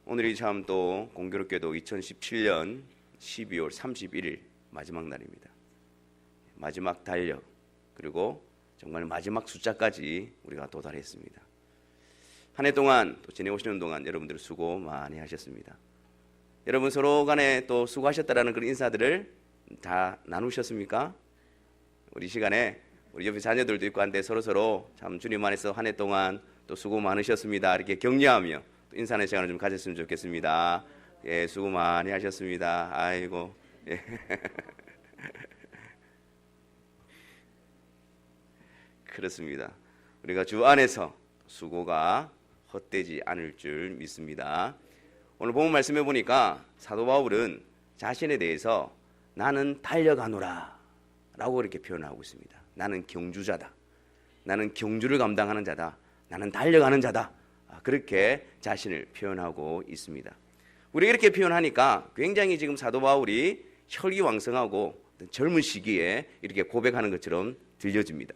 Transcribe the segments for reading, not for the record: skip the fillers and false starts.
오늘이 참 또 공교롭게도 2017년 12월 31일 마지막 날입니다. 마지막 달력, 그리고 정말 마지막 숫자까지 우리가 도달했습니다. 한 해 동안 또 지내오시는 동안 여러분들 수고 많이 하셨습니다. 여러분 서로 간에 또 수고하셨다라는 그런 인사들을 다 나누셨습니까? 우리 시간에 우리 옆에 자녀들도 있고 한데 서로 참 주님 안에서 한 해 동안 또 수고 많으셨습니다. 이렇게 격려하며 또 인사하는 시간을 좀 가졌으면 좋겠습니다. 예, 수고 많이 하셨습니다. 아이고. 예. 그렇습니다. 우리가 주 안에서 수고가 헛되지 않을 줄 믿습니다. 오늘 본문 말씀해 보니까 사도 바울은 자신에 대해서 나는 달려가노라 라고 이렇게 표현하고 있습니다. 나는 경주자다. 나는 경주를 감당하는 자다. 나는 달려가는 자다. 그렇게 자신을 표현하고 있습니다. 우리가 이렇게 표현하니까 굉장히 지금 사도 바울이 혈기왕성하고 젊은 시기에 이렇게 고백하는 것처럼 들려집니다.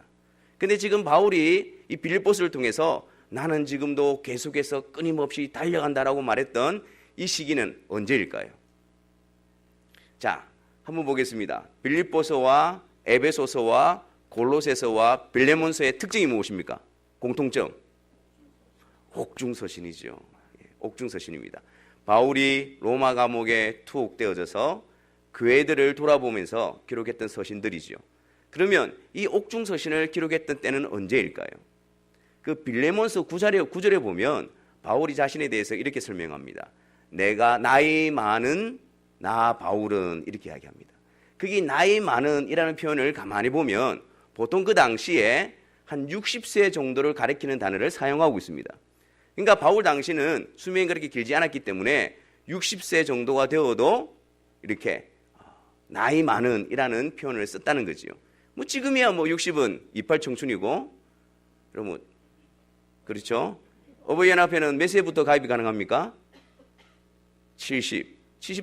근데 지금 바울이 이 빌립보서를 통해서 나는 지금도 계속해서 끊임없이 달려간다라고 말했던 이 시기는 언제일까요? 자, 한번 보겠습니다. 빌립보서와 에베소서와 골로새서와 빌레몬서의 특징이 무엇입니까? 공통점. 옥중서신이죠. 옥중서신입니다. 바울이 로마 감옥에 투옥되어져서 교회들을 돌아보면서 기록했던 서신들이죠. 그러면 이 옥중서신을 기록했던 때는 언제일까요? 그 빌레몬서 9절에 보면 바울이 자신에 대해서 이렇게 설명합니다. 내가 나이 많은 나 바울은 이렇게 이야기합니다. 그게 나이 많은 이라는 표현을 가만히 보면 보통 그 당시에 한 60세 정도를 가리키는 단어를 사용하고 있습니다. 그러니까 바울 당시는 수명이 그렇게 길지 않았기 때문에 60세 정도가 되어도 이렇게 나이 많은 이라는 표현을 썼다는 거지요. 뭐 지금이야 뭐 60은 이팔 청춘이고, 그러면 그렇죠? 어버이연합회는 몇 세부터 가입이 가능합니까? 70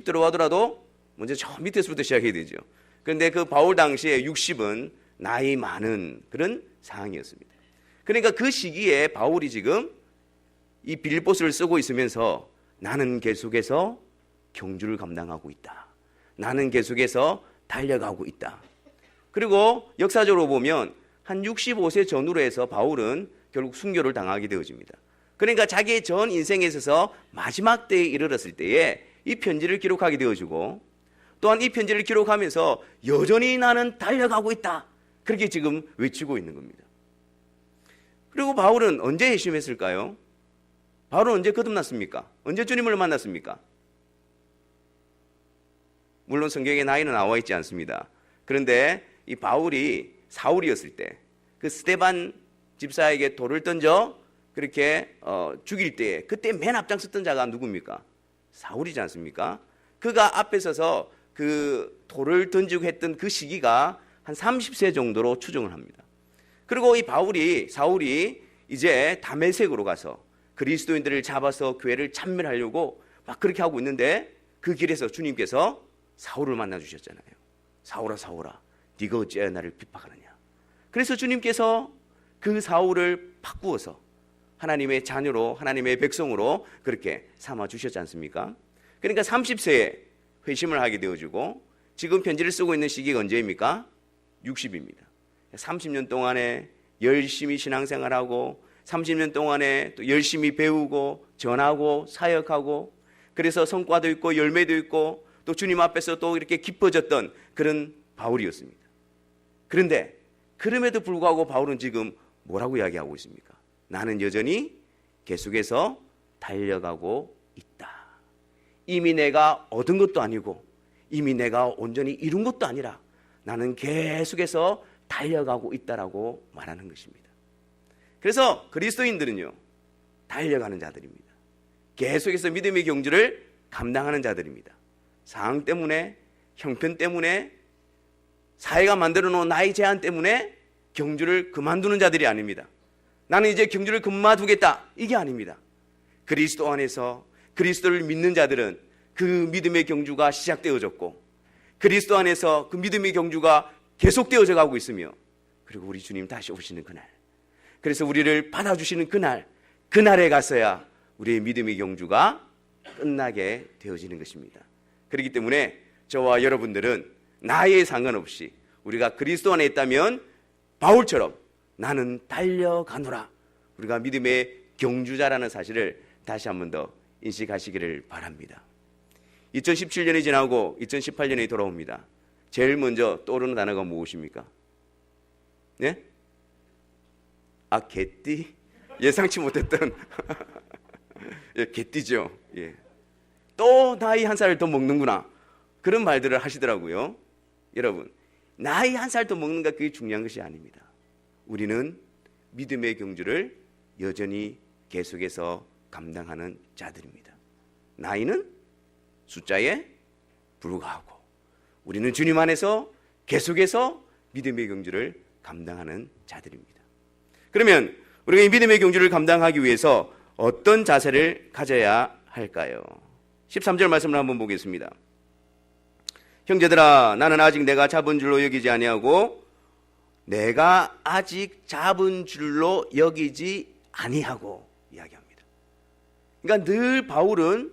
들어가더라도 먼저 저 밑에서부터 시작해야 되죠. 그런데 그 바울 당시에 60은 나이 많은 그런 상황이었습니다. 그러니까 그 시기에 바울이 지금 이 빌립보서를 쓰고 있으면서 나는 계속해서 경주를 감당하고 있다. 나는 계속해서 달려가고 있다. 그리고 역사적으로 보면 한 65세 전후로 해서 바울은 결국 순교를 당하게 되어집니다. 그러니까 자기의 전 인생에 있어서 마지막 때에 이르렀을 때에 이 편지를 기록하게 되어지고, 또한 이 편지를 기록하면서 여전히 나는 달려가고 있다. 그렇게 지금 외치고 있는 겁니다. 그리고 바울은 언제 회심했을까요? 바울은 언제 거듭났습니까? 언제 주님을 만났습니까? 물론 성경에 나이는 나와 있지 않습니다. 그런데 이 바울이 사울이었을 때 그 스데반 집사에게 돌을 던져 그렇게 죽일 때 그때 맨 앞장섰던 자가 누굽니까? 사울이지 않습니까? 그가 앞에 서서 그 돌을 던지고 했던 그 시기가 한 30세 정도로 추정을 합니다. 그리고 이 사울이 이제 다메섹으로 가서 그리스도인들을 잡아서 교회를 참멸하려고 막 그렇게 하고 있는데 그 길에서 주님께서 사울을 만나 주셨잖아요. 사울아 사울아 네가 어찌하여 나를 핍박하느냐. 그래서 주님께서 그 사울을 바꾸어서 하나님의 자녀로, 하나님의 백성으로 그렇게 삼아 주셨지 않습니까? 그러니까 30세에 회심을 하게 되어지고 지금 편지를 쓰고 있는 시기가 언제입니까? 60입니다. 30년 동안에 열심히 신앙생활하고 30년 동안에 또 열심히 배우고 전하고 사역하고, 그래서 성과도 있고 열매도 있고 또 주님 앞에서 또 이렇게 깊어졌던 그런 바울이었습니다. 그런데 그럼에도 불구하고 바울은 지금 뭐라고 이야기하고 있습니까? 나는 여전히 계속해서 달려가고 있다. 이미 내가 얻은 것도 아니고 이미 내가 온전히 이룬 것도 아니라 나는 계속해서 달려가고 있다라고 말하는 것입니다. 그래서 그리스도인들은요, 달려가는 자들입니다. 계속해서 믿음의 경주를 감당하는 자들입니다. 상황 때문에, 형편 때문에, 사회가 만들어 놓은 나이 제한 때문에 경주를 그만두는 자들이 아닙니다. 나는 이제 경주를 그만두겠다, 이게 아닙니다. 그리스도 안에서 그리스도를 믿는 자들은 그 믿음의 경주가 시작되어졌고 그리스도 안에서 그 믿음의 경주가 계속되어져 가고 있으며, 그리고 우리 주님 다시 오시는 그날, 그래서 우리를 받아주시는 그날에 가서야 우리의 믿음의 경주가 끝나게 되어지는 것입니다. 그렇기 때문에 저와 여러분들은 나이에 상관없이 우리가 그리스도 안에 있다면 바울처럼 나는 달려가노라, 우리가 믿음의 경주자라는 사실을 다시 한 번 더 인식하시기를 바랍니다. 2017년이 지나고 2018년이 돌아옵니다. 제일 먼저 떠오르는 단어가 무엇입니까? 네? 개띠? 예상치 못했던 예, 개띠죠. 예. 또 나이 한 살 더 먹는구나, 그런 말들을 하시더라고요. 여러분, 나이 한 살 더 먹는가, 그게 중요한 것이 아닙니다. 우리는 믿음의 경주를 여전히 계속해서 감당하는 자들입니다. 나이는 숫자에 불과하고 우리는 주님 안에서 계속해서 믿음의 경주를 감당하는 자들입니다. 그러면 우리가 이 믿음의 경주를 감당하기 위해서 어떤 자세를 가져야 할까요? 13절 말씀을 한번 보겠습니다. 형제들아, 나는 아직 내가 잡은 줄로 여기지 아니하고 내가 아직 잡은 줄로 여기지 아니하고 이야기합니다. 그러니까 늘 바울은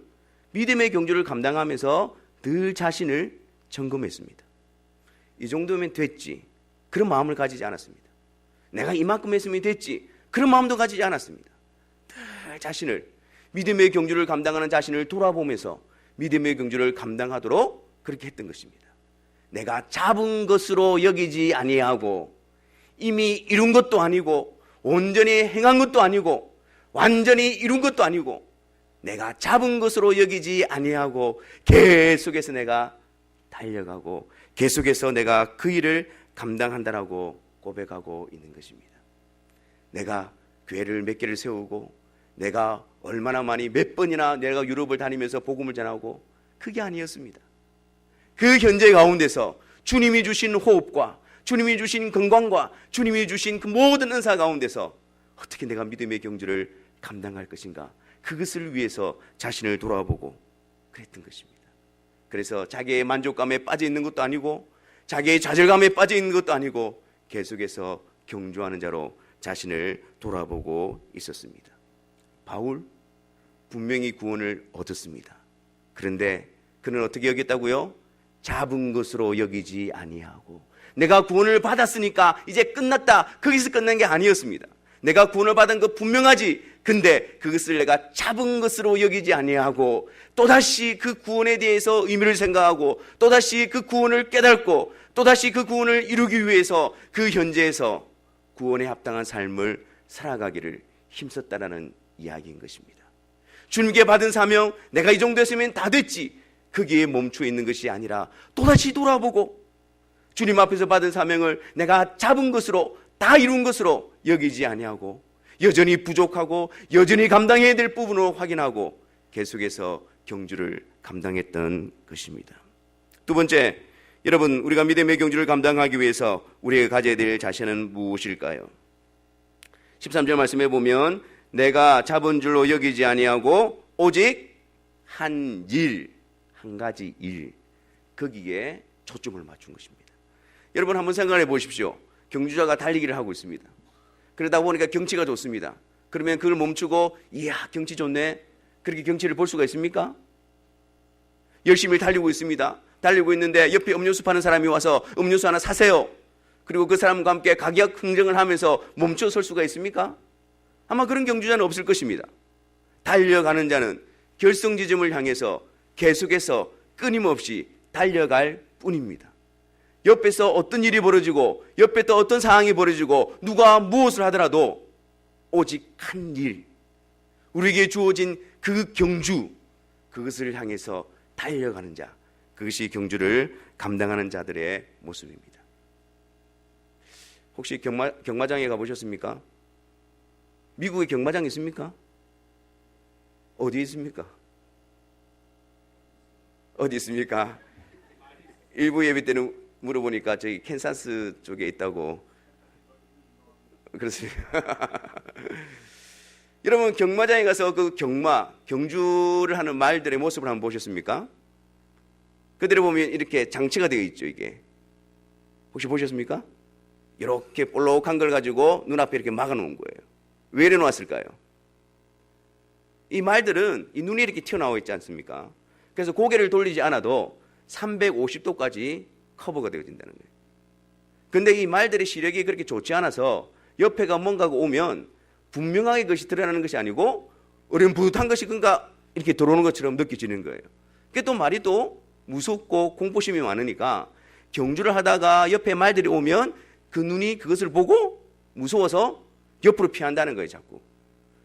믿음의 경주를 감당하면서 늘 자신을 점검했습니다. 이 정도면 됐지, 그런 마음을 가지지 않았습니다. 내가 이만큼 했으면 됐지, 그런 마음도 가지지 않았습니다. 늘 자신을, 믿음의 경주를 감당하는 자신을 돌아보면서 믿음의 경주를 감당하도록 그렇게 했던 것입니다. 내가 잡은 것으로 여기지 아니하고 이미 이룬 것도 아니고 온전히 행한 것도 아니고 완전히 이룬 것도 아니고 내가 잡은 것으로 여기지 아니하고 계속해서 내가 달려가고 계속해서 내가 그 일을 감당한다라고 고백하고 있는 것입니다. 내가 교회를 몇 개를 세우고 내가 얼마나 많이 몇 번이나 내가 유럽을 다니면서 복음을 전하고, 그게 아니었습니다. 그 현재 가운데서 주님이 주신 호흡과 주님이 주신 건강과 주님이 주신 그 모든 은사 가운데서 어떻게 내가 믿음의 경주를 감당할 것인가, 그것을 위해서 자신을 돌아보고 그랬던 것입니다. 그래서 자기의 만족감에 빠져 있는 것도 아니고 자기의 좌절감에 빠져 있는 것도 아니고 계속해서 경주하는 자로 자신을 돌아보고 있었습니다. 바울 분명히 구원을 얻었습니다. 그런데 그는 어떻게 여겼다고요? 잡은 것으로 여기지 아니하고, 내가 구원을 받았으니까 이제 끝났다, 거기서 끝난 게 아니었습니다. 내가 구원을 받은 것 분명하지, 근데 그것을 내가 잡은 것으로 여기지 아니하고 또다시 그 구원에 대해서 의미를 생각하고 또다시 그 구원을 깨닫고 또다시 그 구원을 이루기 위해서 그 현재에서 구원에 합당한 삶을 살아가기를 힘썼다라는 이야기인 것입니다. 주님께 받은 사명, 내가 이 정도 했으면 다 됐지, 거기에 멈춰 있는 것이 아니라 또다시 돌아보고 주님 앞에서 받은 사명을 내가 잡은 것으로, 다 이룬 것으로 여기지 아니하고 여전히 부족하고 여전히 감당해야 될 부분으로 확인하고 계속해서 경주를 감당했던 것입니다. 두 번째, 여러분, 우리가 믿음의 경주를 감당하기 위해서 우리가 가져야 될 자세는 무엇일까요? 13절 말씀에 보면 내가 잡은 줄로 여기지 아니하고 오직 한 일, 한 가지 일, 거기에 초점을 맞춘 것입니다. 여러분 한번 생각해 보십시오. 경주자가 달리기를 하고 있습니다. 그러다 보니까 경치가 좋습니다. 그러면 그걸 멈추고 이야 경치 좋네, 그렇게 경치를 볼 수가 있습니까? 열심히 달리고 있습니다. 달리고 있는데 옆에 음료수 파는 사람이 와서 음료수 하나 사세요. 그리고 그 사람과 함께 가격 흥정을 하면서 멈춰 설 수가 있습니까? 아마 그런 경주자는 없을 것입니다. 달려가는 자는 결성 지점을 향해서 계속해서 끊임없이 달려갈 뿐입니다. 옆에서 어떤 일이 벌어지고 옆에 또 어떤 상황이 벌어지고 누가 무엇을 하더라도 오직 한 일, 우리에게 주어진 그 경주, 그것을 향해서 달려가는 자, 그것이 경주를 감당하는 자들의 모습입니다. 혹시 경마장에 가보셨습니까? 미국에 경마장 있습니까? 어디 있습니까? 어디 있습니까? 일부 예배 때는 물어보니까 저기 캔사스 쪽에 있다고. 그렇습니다. 여러분 경마장에 가서 그 경주를 하는 말들의 모습을 한번 보셨습니까? 그대로 보면 이렇게 장치가 되어 있죠. 이게 혹시 보셨습니까? 이렇게 볼록한 걸 가지고 눈앞에 이렇게 막아놓은 거예요. 왜 이래 놓았을까요? 이 말들은 이 눈이 이렇게 튀어나와 있지 않습니까? 그래서 고개를 돌리지 않아도 350도까지 커버가 되어진다는 거예요. 근데 이 말들의 시력이 그렇게 좋지 않아서 옆에가 뭔가가 오면 분명하게 그것이 드러나는 것이 아니고 어렴풋한 것이 그러니까 이렇게 들어오는 것처럼 느껴지는 거예요. 그게 또 말이 또 무섭고 공포심이 많으니까 경주를 하다가 옆에 말들이 오면 그 눈이 그것을 보고 무서워서 옆으로 피한다는 거예요, 자꾸.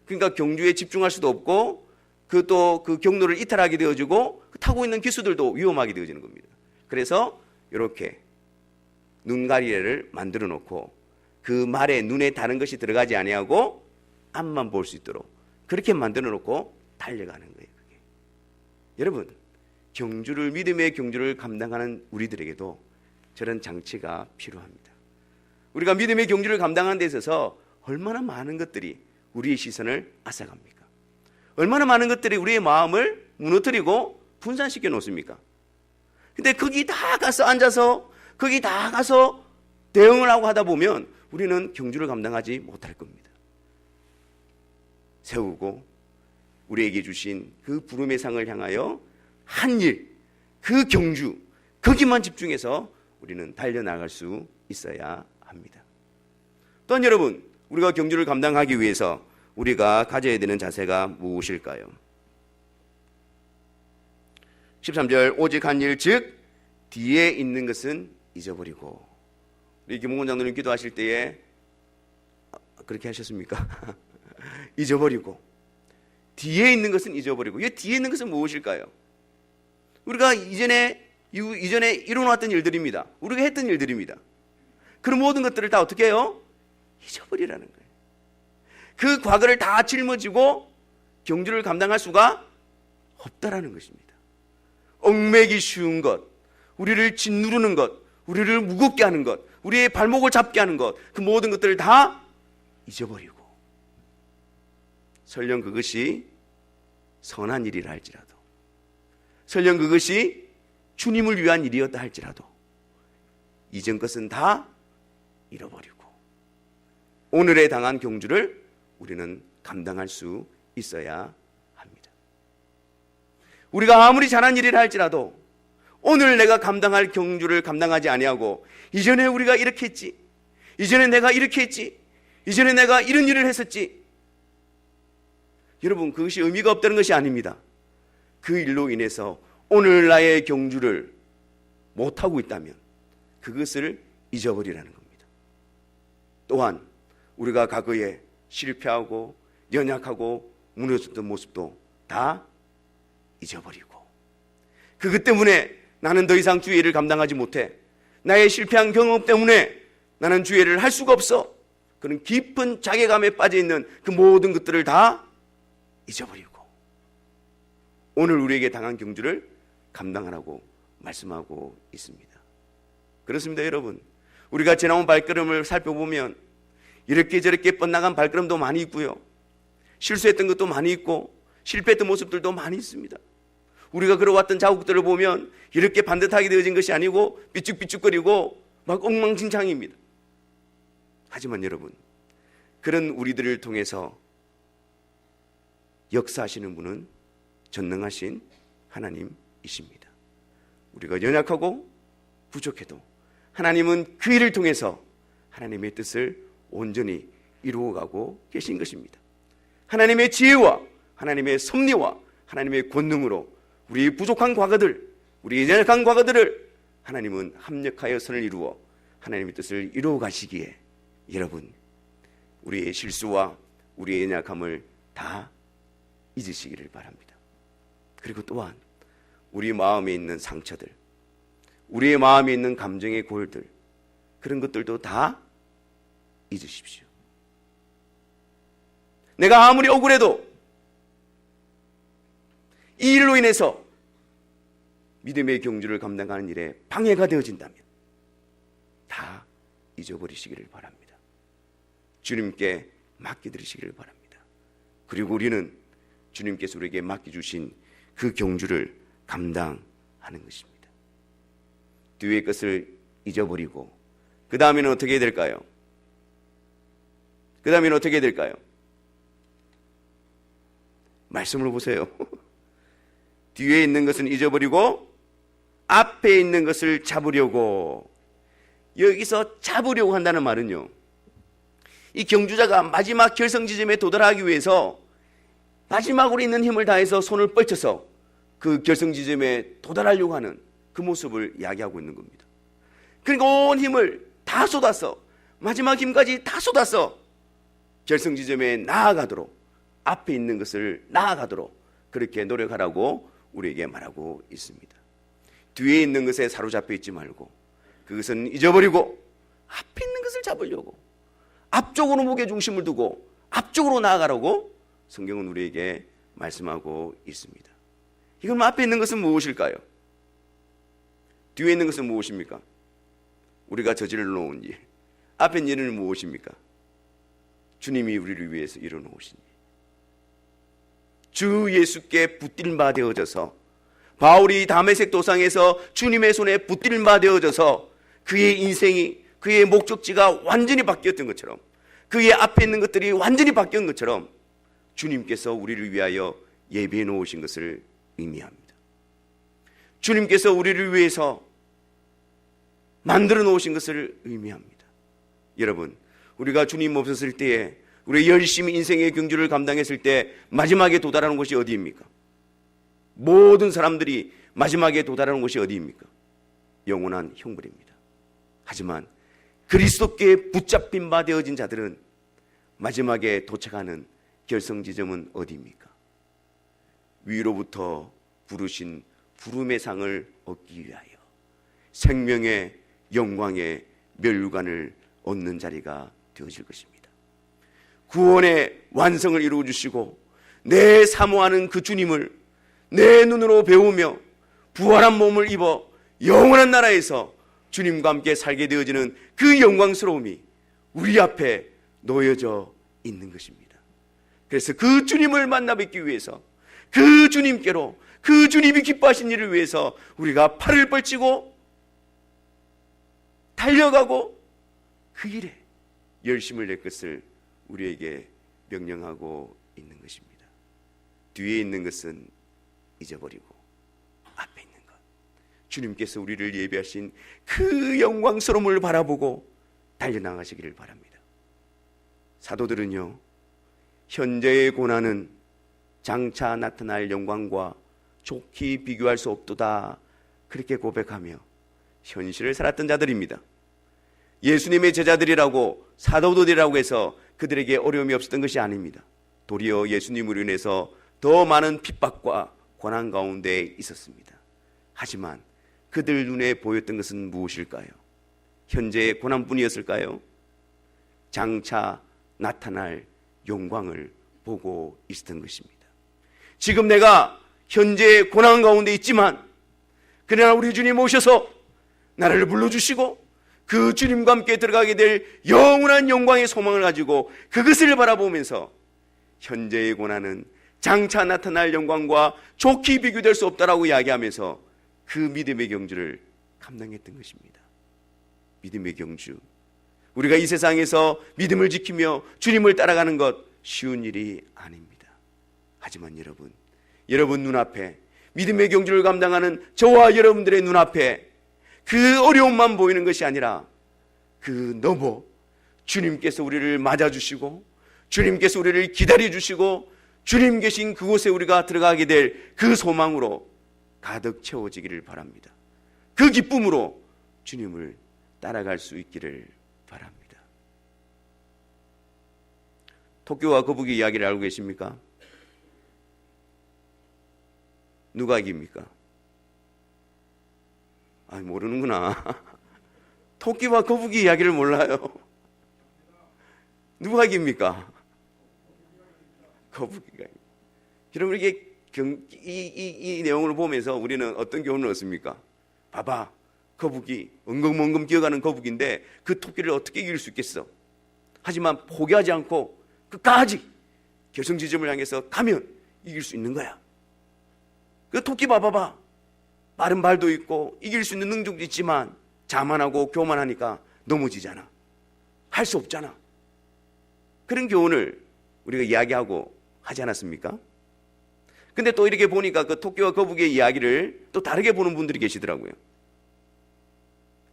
그러니까 경주에 집중할 수도 없고 그 또 그 경로를 이탈하게 되어지고 타고 있는 기수들도 위험하게 되어지는 겁니다. 그래서 이렇게 눈가리를 만들어 놓고 그 말에 눈에 다른 것이 들어가지 아니하고 앞만 볼 수 있도록 그렇게 만들어 놓고 달려가는 거예요. 그게. 여러분, 경주를 믿음의 경주를 감당하는 우리들에게도 저런 장치가 필요합니다. 우리가 믿음의 경주를 감당하는 데 있어서 얼마나 많은 것들이 우리의 시선을 앗아갑니까? 얼마나 많은 것들이 우리의 마음을 무너뜨리고 분산시켜 놓습니까? 근데 거기 다 가서 앉아서 거기 다 가서 대응을 하고 하다 보면 우리는 경주를 감당하지 못할 겁니다. 세우고 우리에게 주신 그 부름의 상을 향하여 한 일, 그 경주, 거기만 집중해서 우리는 달려나갈 수 있어야 합니다. 또한 여러분, 우리가 경주를 감당하기 위해서 우리가 가져야 되는 자세가 무엇일까요? 13절 오직 한 일 즉 뒤에 있는 것은 잊어버리고. 우리 김홍곤 장로님 기도하실 때에 그렇게 하셨습니까? 잊어버리고 뒤에 있는 것은 잊어버리고. 이 뒤에 있는 것은 무엇일까요? 우리가 이전에 이뤄놨던 일들입니다. 우리가 했던 일들입니다. 그런 모든 것들을 다 어떻게 해요? 잊어버리라는 거예요. 그 과거를 다 짊어지고 경주를 감당할 수가 없다라는 것입니다. 얽매기 쉬운 것, 우리를 짓누르는 것, 우리를 무겁게 하는 것, 우리의 발목을 잡게 하는 것, 그 모든 것들을 다 잊어버리고 설령 그것이 선한 일이라 할지라도, 설령 그것이 주님을 위한 일이었다 할지라도 이전 것은 다 잃어버리고 오늘에 당한 경주를 우리는 감당할 수 있어야 합니다. 우리가 아무리 잘한 일이라 할지라도 오늘 내가 감당할 경주를 감당하지 아니하고 이전에 우리가 이렇게 했지, 이전에 내가 이렇게 했지, 이전에 내가 이런 일을 했었지, 여러분 그것이 의미가 없다는 것이 아닙니다. 그 일로 인해서 오늘 나의 경주를 못하고 있다면 그것을 잊어버리라는 겁니다. 또한 우리가 과거에 실패하고 연약하고 무너졌던 모습도 다 잊어버리고 그것 때문에 나는 더 이상 주의 일을 감당하지 못해, 나의 실패한 경험 때문에 나는 주의 일을 할 수가 없어, 그런 깊은 자괴감에 빠져있는 그 모든 것들을 다 잊어버리고 오늘 우리에게 당한 경주를 감당하라고 말씀하고 있습니다. 그렇습니다. 여러분, 우리가 지나온 발걸음을 살펴보면 이렇게 저렇게 뻗나간 발걸음도 많이 있고요, 실수했던 것도 많이 있고 실패했던 모습들도 많이 있습니다. 우리가 걸어왔던 자국들을 보면 이렇게 반듯하게 되어진 것이 아니고 삐죽삐죽거리고 막 엉망진창입니다. 하지만 여러분, 그런 우리들을 통해서 역사하시는 분은 전능하신 하나님이십니다. 우리가 연약하고 부족해도 하나님은 그 일을 통해서 하나님의 뜻을 온전히 이루어가고 계신 것입니다. 하나님의 지혜와 하나님의 섭리와 하나님의 권능으로 우리의 부족한 과거들, 우리의 연약한 과거들을 하나님은 합력하여 선을 이루어 하나님의 뜻을 이루어 가시기에 여러분, 우리의 실수와 우리의 연약함을 다 잊으시기를 바랍니다. 그리고 또한 우리 마음에 있는 상처들, 우리의 마음에 있는 감정의 골들, 그런 것들도 다 잊으십시오. 내가 아무리 억울해도 이 일로 인해서 믿음의 경주를 감당하는 일에 방해가 되어진다면 다 잊어버리시기를 바랍니다. 주님께 맡겨드리시기를 바랍니다. 그리고 우리는 주님께서 우리에게 맡겨주신 그 경주를 감당하는 것입니다. 뒤의 것을 잊어버리고 그 다음에는 어떻게 해야 될까요? 그 다음에는 어떻게 해야 될까요? 말씀을 보세요. 뒤에 있는 것은 잊어버리고 앞에 있는 것을 잡으려고. 여기서 잡으려고 한다는 말은요, 이 경주자가 마지막 결성 지점에 도달하기 위해서 마지막으로 있는 힘을 다해서 손을 뻗쳐서 그 결성 지점에 도달하려고 하는 그 모습을 이야기하고 있는 겁니다. 그러니까 온 힘을 다 쏟아서, 마지막 힘까지 다 쏟아서 결성 지점에 나아가도록, 앞에 있는 것을 나아가도록 그렇게 노력하라고 우리에게 말하고 있습니다. 뒤에 있는 것에 사로잡혀 있지 말고 그것은 잊어버리고 앞에 있는 것을 잡으려고, 앞쪽으로 무게중심을 두고 앞쪽으로 나아가라고 성경은 우리에게 말씀하고 있습니다. 이건 앞에 있는 것은 무엇일까요? 뒤에 있는 것은 무엇입니까? 우리가 저질러 놓은 일. 앞에 있는 일은 무엇입니까? 주님이 우리를 위해서 이뤄놓으신 일. 주 예수께 붙들림 바 되어져서, 바울이 다메섹 도상에서 주님의 손에 붙들림 바 되어져서 그의 인생이, 그의 목적지가 완전히 바뀌었던 것처럼, 그의 앞에 있는 것들이 완전히 바뀐 것처럼 주님께서 우리를 위하여 예비해 놓으신 것을 의미합니다. 주님께서 우리를 위해서 만들어 놓으신 것을 의미합니다. 여러분, 우리가 주님 없었을 때에, 우리 열심히 인생의 경주를 감당했을 때 마지막에 도달하는 곳이 어디입니까? 모든 사람들이 마지막에 도달하는 곳이 어디입니까? 영원한 형벌입니다. 하지만 그리스도께 붙잡힌 바 되어진 자들은 마지막에 도착하는 결성 지점은 어디입니까? 위로부터 부르신 부름의 상을 얻기 위하여 생명의 영광의 멸류관을 얻는 자리가 되어질 것입니다. 구원의 완성을 이루어 주시고 내 사모하는 그 주님을 내 눈으로 배우며 부활한 몸을 입어 영원한 나라에서 주님과 함께 살게 되어지는 그 영광스러움이 우리 앞에 놓여져 있는 것입니다. 그래서 그 주님을 만나 뵙기 위해서, 그 주님께로, 그 주님이 기뻐하신 일을 위해서 우리가 팔을 뻗치고 달려가고 그 일에 열심을 낼 것을 우리에게 명령하고 있는 것입니다. 뒤에 있는 것은 잊어버리고 앞에 있는 것, 주님께서 우리를 예비하신 그 영광스러움을 바라보고 달려나가시기를 바랍니다. 사도들은요, 현재의 고난은 장차 나타날 영광과 좋게 비교할 수 없도다, 그렇게 고백하며 현실을 살았던 자들입니다. 예수님의 제자들이라고, 사도들이라고 해서 그들에게 어려움이 없었던 것이 아닙니다. 도리어 예수님으로 인해서 더 많은 핍박과 고난 가운데 있었습니다. 하지만 그들 눈에 보였던 것은 무엇일까요? 현재의 고난뿐이었을까요? 장차 나타날 영광을 보고 있었던 것입니다. 지금 내가 현재의 고난 가운데 있지만, 그러나 우리 주님 오셔서 나를 불러주시고 그 주님과 함께 들어가게 될 영원한 영광의 소망을 가지고 그것을 바라보면서 현재의 고난은 장차 나타날 영광과 좋게 비교될 수 없다라고 이야기하면서 그 믿음의 경주를 감당했던 것입니다. 믿음의 경주, 우리가 이 세상에서 믿음을 지키며 주님을 따라가는 것 쉬운 일이 아닙니다. 하지만 여러분 눈앞에, 믿음의 경주를 감당하는 저와 여러분들의 눈앞에 그 어려움만 보이는 것이 아니라 그 너머 주님께서 우리를 맞아주시고 주님께서 우리를 기다려주시고 주님 계신 그곳에 우리가 들어가게 될 그 소망으로 가득 채워지기를 바랍니다. 그 기쁨으로 주님을 따라갈 수 있기를 바랍니다. 토끼와 거북이 이야기를 알고 계십니까? 누가 이깁니까? 모르는구나. 토끼와 거북이 이야기를 몰라요. 누가 이깁니까? 거북이가. 여러분, 이게 이 내용을 보면서 우리는 어떤 교훈을 얻습니까? 봐봐, 거북이, 엉금엉금 기어가는 거북인데 그 토끼를 어떻게 이길 수 있겠어? 하지만 포기하지 않고 끝까지 결승 지점을 향해서 가면 이길 수 있는 거야. 그 토끼 봐봐, 빠른 발도 있고 이길 수 있는 능력도 있지만 자만하고 교만하니까 넘어지잖아. 할 수 없잖아. 그런 교훈을 우리가 이야기하고 하지 않았습니까? 근데 또 이렇게 보니까 그 토끼와 거북이의 이야기를 또 다르게 보는 분들이 계시더라고요.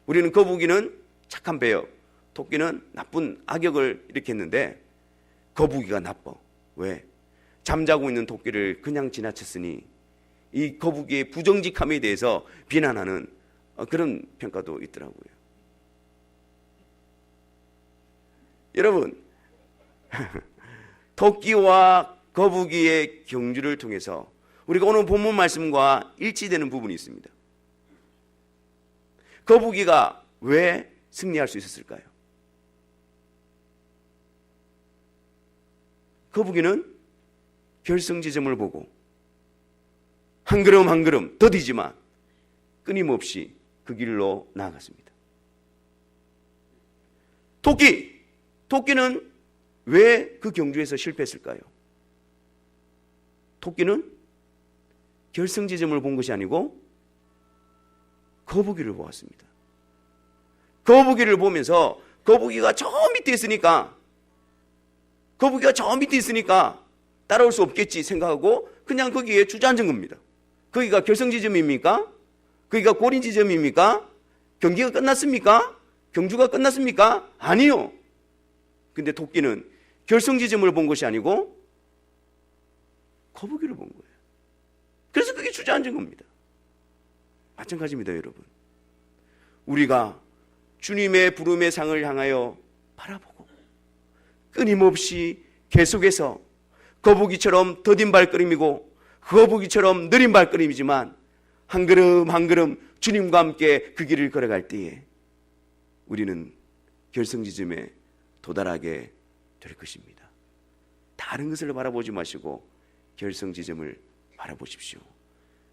우리는 거북이는 착한 배역, 토끼는 나쁜 악역을 일으켰는데 거북이가 나빠. 왜? 잠자고 있는 토끼를 그냥 지나쳤으니 이 거북이의 부정직함에 대해서 비난하는 그런 평가도 있더라고요. 여러분, 토끼와 거북이의 경주를 통해서 우리가 오늘 본문 말씀과 일치되는 부분이 있습니다. 거북이가 왜 승리할 수 있었을까요? 거북이는 결승 지점을 보고 한 걸음 한 걸음 더디지만 끊임없이 그 길로 나아갔습니다. 토끼는 왜 그 경주에서 실패했을까요? 토끼는 결승 지점을 본 것이 아니고 거북이를 보았습니다. 거북이를 보면서 거북이가 저 밑에 있으니까 따라올 수 없겠지 생각하고 그냥 거기에 주저앉은 겁니다. 거기가 결승 지점입니까? 거기가 골인 지점입니까? 경기가 끝났습니까? 경주가 끝났습니까? 아니요. 근데 토끼는 결승 지점을 본 것이 아니고 거북이를 본 거예요. 그래서 그게 주저앉은 겁니다. 마찬가지입니다, 여러분. 우리가 주님의 부름의 상을 향하여 바라보고 끊임없이 계속해서 거북이처럼 더딘 발걸음이고 거북이처럼 느린 발걸음이지만 한 걸음 한 걸음 주님과 함께 그 길을 걸어갈 때에 우리는 결승 지점에 도달하게 될 것입니다. 다른 것을 바라보지 마시고 결승 지점을 바라보십시오.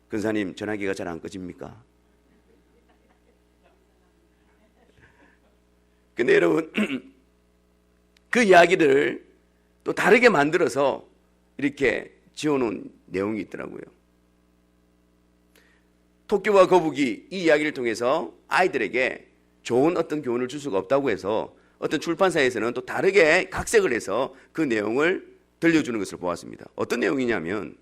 근사님, 전화기가 잘 안 꺼집니까? 근데 여러분, 그 이야기를 또 다르게 만들어서 이렇게 지어놓은 내용이 있더라고요. 토끼와 거북이 이 이야기를 통해서 아이들에게 좋은 어떤 교훈을 줄 수가 없다고 해서 어떤 출판사에서는 또 다르게 각색을 해서 그 내용을 들려주는 것을 보았습니다. 어떤 내용이냐면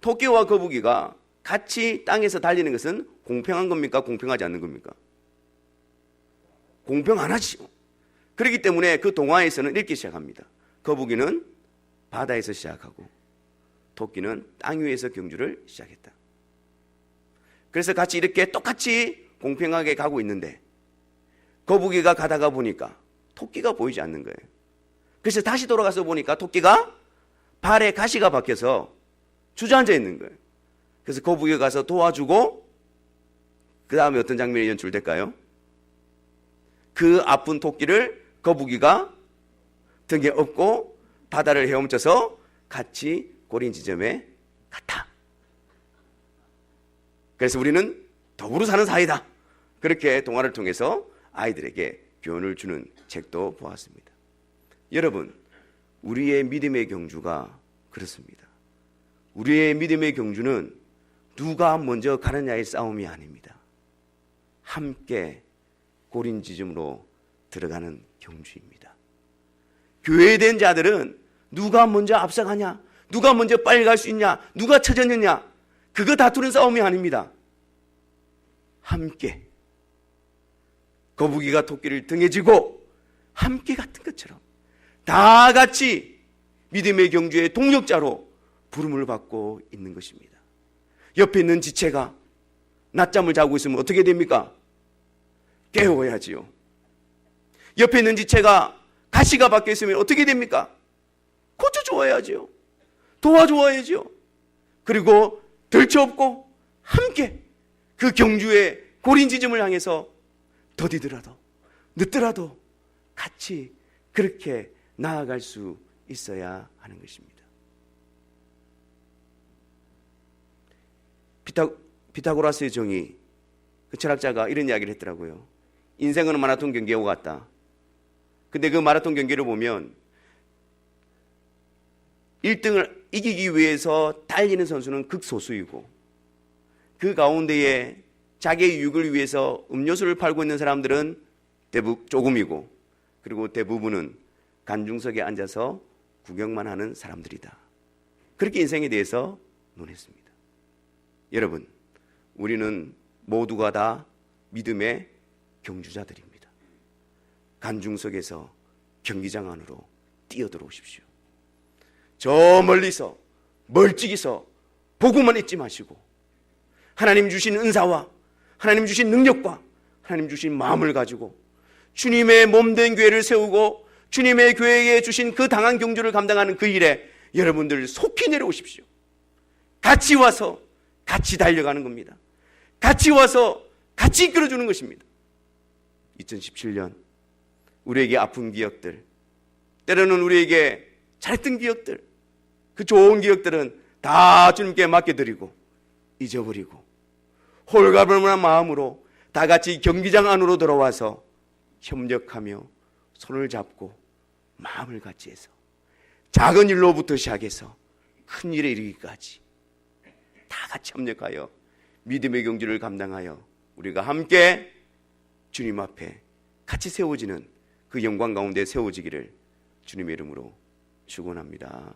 토끼와 거북이가 같이 땅에서 달리는 것은 공평한 겁니까? 공평하지 않는 겁니까? 공평하지요. 그렇기 때문에 그 동화에서는 이렇게 시작합니다. 거북이는 바다에서 시작하고 토끼는 땅 위에서 경주를 시작했다. 그래서 같이 이렇게 똑같이 공평하게 가고 있는데 거북이가 가다가 보니까 토끼가 보이지 않는 거예요. 그래서 다시 돌아가서 보니까 토끼가 발에 가시가 박혀서 주저앉아 있는 거예요. 그래서 거북이가 가서 도와주고 그 다음에 어떤 장면이 연출될까요? 그 아픈 토끼를 거북이가 등에 업고 바다를 헤엄쳐서 같이 고린 지점에 갔다. 그래서 우리는 더불어 사는 사이다. 그렇게 동화를 통해서 아이들에게 교훈을 주는 책도 보았습니다. 여러분, 우리의 믿음의 경주가 그렇습니다. 우리의 믿음의 경주는 누가 먼저 가느냐의 싸움이 아닙니다. 함께 고린 지점으로 들어가는 경주입니다. 교회된 자들은 누가 먼저 앞서가냐, 누가 먼저 빨리 갈 수 있냐, 누가 처졌느냐, 그거 다투는 싸움이 아닙니다. 함께 거북이가 토끼를 등에 지고 함께 같은 것처럼 다 같이 믿음의 경주의 동력자로 부름을 받고 있는 것입니다. 옆에 있는 지체가 낮잠을 자고 있으면 어떻게 됩니까? 깨워야지요. 옆에 있는 지체가 가시가 박혀 있으면 어떻게 됩니까? 고쳐주어야지요. 도와주어야지요. 그리고 들쳐업고 함께 그 경주의 고린 지점을 향해서 더디더라도 늦더라도 같이 그렇게 나아갈 수 있어야 하는 것입니다. 피타고라스의 정의, 그 철학자가 이런 이야기를 했더라고요. 인생은 마라톤 경기와 같다. 근데 그 마라톤 경기를 보면 1등을 이기기 위해서 달리는 선수는 극소수이고 그 가운데에 자기의 유익을 위해서 음료수를 팔고 있는 사람들은 조금이고 그리고 대부분은 간중석에 앉아서 구경만 하는 사람들이다. 그렇게 인생에 대해서 방문했습니다. 여러분, 우리는 모두가 다 믿음의 경주자들입니다. 간중석에서 경기장 안으로 뛰어들어오십시오. 저 멀리서 멀찍이서 보고만 있지 마시고 하나님 주신 은사와 하나님 주신 능력과 하나님 주신 마음을 가지고 주님의 몸된 교회를 세우고 주님의 교회에 주신 그 당한 경주를 감당하는 그 일에 여러분들 속히 내려오십시오. 같이 와서 같이 달려가는 겁니다. 같이 와서 같이 이끌어주는 것입니다. 2017년 우리에게 아픈 기억들, 때로는 우리에게 잘했던 기억들, 그 좋은 기억들은 다 주님께 맡겨드리고 잊어버리고 홀가분한 마음으로 다 같이 경기장 안으로 들어와서 협력하며 손을 잡고 마음을 같이 해서 작은 일로부터 시작해서 큰 일에 이르기까지 다 같이 협력하여 믿음의 경주를 감당하여 우리가 함께 주님 앞에 같이 세워지는 그 영광 가운데 세워지기를 주님의 이름으로 축원합니다.